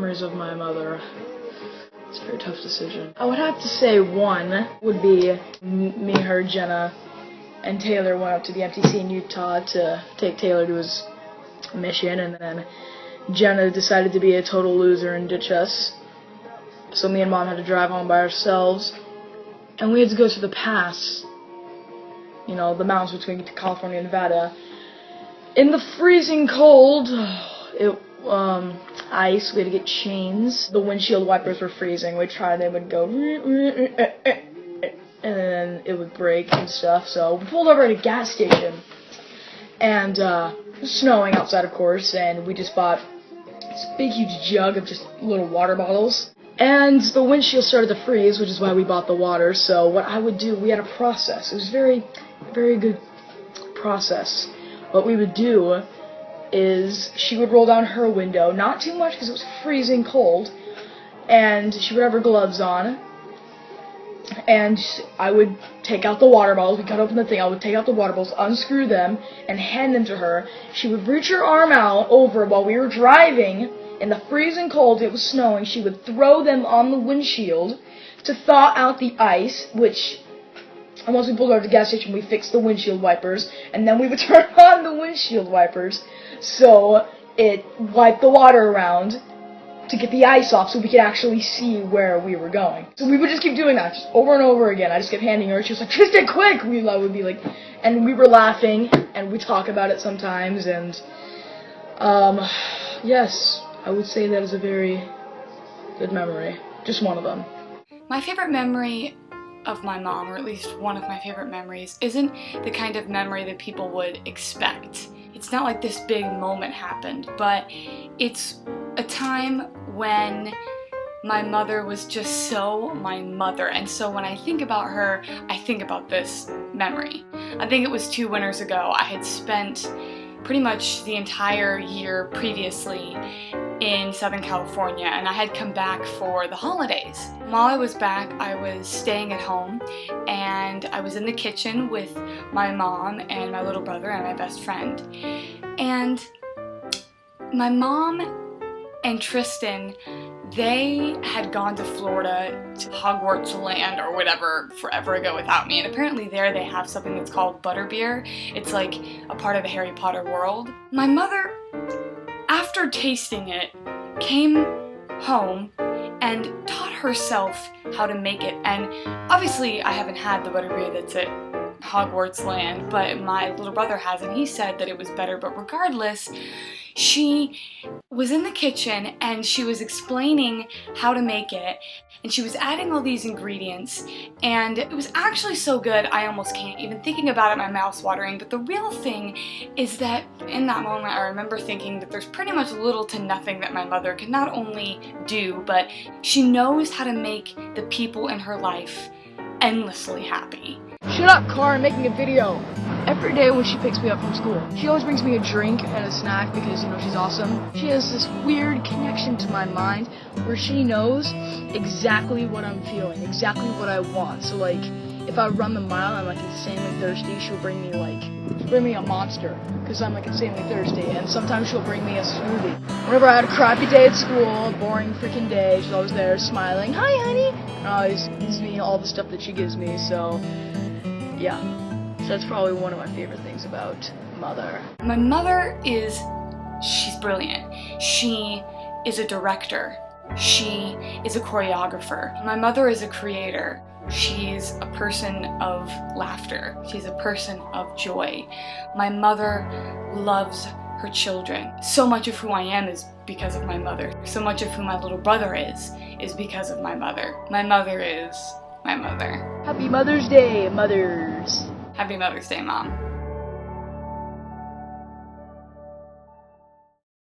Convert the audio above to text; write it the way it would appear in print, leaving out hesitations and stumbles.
memories of my mother. It's a very tough decision. I would have to say one would be me, her, Jenna, and Taylor went up to the MTC in Utah to take Taylor to his mission, and then Jenna decided to be a total loser and ditch us. So me and Mom had to drive home by ourselves, and we had to go to the pass, you know, the mountains between California and Nevada, in the freezing cold. Ice, we had to get chains. The windshield wipers were freezing. We'd try, they would go, and then it would break and stuff. So we pulled over at a gas station, and it was snowing outside, of course, and we just bought this big, huge jug of just little water bottles. And the windshield started to freeze, which is why we bought the water. So what I would do, we had a process. It was very, very good process. What we would do is she would roll down her window, not too much because it was freezing cold, and she would have her gloves on, and I would take out the water bottles. We cut open the thing, I would take out the water bottles, unscrew them, and hand them to her. She would reach her arm out over while we were driving in the freezing cold. It was snowing. She would throw them on the windshield to thaw out the ice, and once we pulled over to the gas station, we fixed the windshield wipers, and then we would turn on the windshield wipers so it wiped the water around to get the ice off so we could actually see where we were going. So we would just keep doing that, just over and over again. I just kept handing her. She was like, "Tristan, quick!" I would be like, and we were laughing, and we talk about it sometimes, and, yes, I would say that is a very good memory. Just one of them. My favorite memory of my mom, or at least one of my favorite memories, isn't the kind of memory that people would expect. It's not like this big moment happened, but it's a time when my mother was just so my mother, and so when I think about her, I think about this memory. I think it was 2 winters ago. I had spent pretty much the entire year previously in Southern California, and I had come back for the holidays. While I was back, I was staying at home, and I was in the kitchen with my mom and my little brother and my best friend. And my mom and Tristan, they had gone to Florida, to Hogwarts Land or whatever, forever ago without me, and apparently there they have something that's called butterbeer. It's like a part of the Harry Potter world. My mother, after tasting it, came home and taught herself how to make it. And obviously I haven't had the butterbeer that's at Hogwarts Land, but my little brother has, and he said that it was better. But regardless, she was in the kitchen and she was explaining how to make it, and she was adding all these ingredients, and it was actually so good I almost can't. Even thinking about it, my mouth's watering. But the real thing is that in that moment I remember thinking that there's pretty much little to nothing that my mother can not only do, but she knows how to make the people in her life endlessly happy. Shut up, car, I'm making a video. Every day when she picks me up from school, she always brings me a drink and a snack because, you know, she's awesome. She has this weird connection to my mind where she knows exactly what I'm feeling, exactly what I want. So, like, if I run the mile and I'm, like, insanely thirsty, she'll bring me a Monster because I'm, like, insanely thirsty. And sometimes she'll bring me a smoothie. Whenever I had a crappy day at school, a boring freaking day, she's always there smiling, "Hi, honey," and always gives me all the stuff that she gives me. So, yeah. So that's probably one of my favorite things about Mother. My mother she's brilliant. She is a director. She is a choreographer. My mother is a creator. She's a person of laughter. She's a person of joy. My mother loves her children. So much of who I am is because of my mother. So much of who my little brother is because of my mother. My mother is my mother. Happy Mother's Day, mothers. Happy Mother's Day, Mom.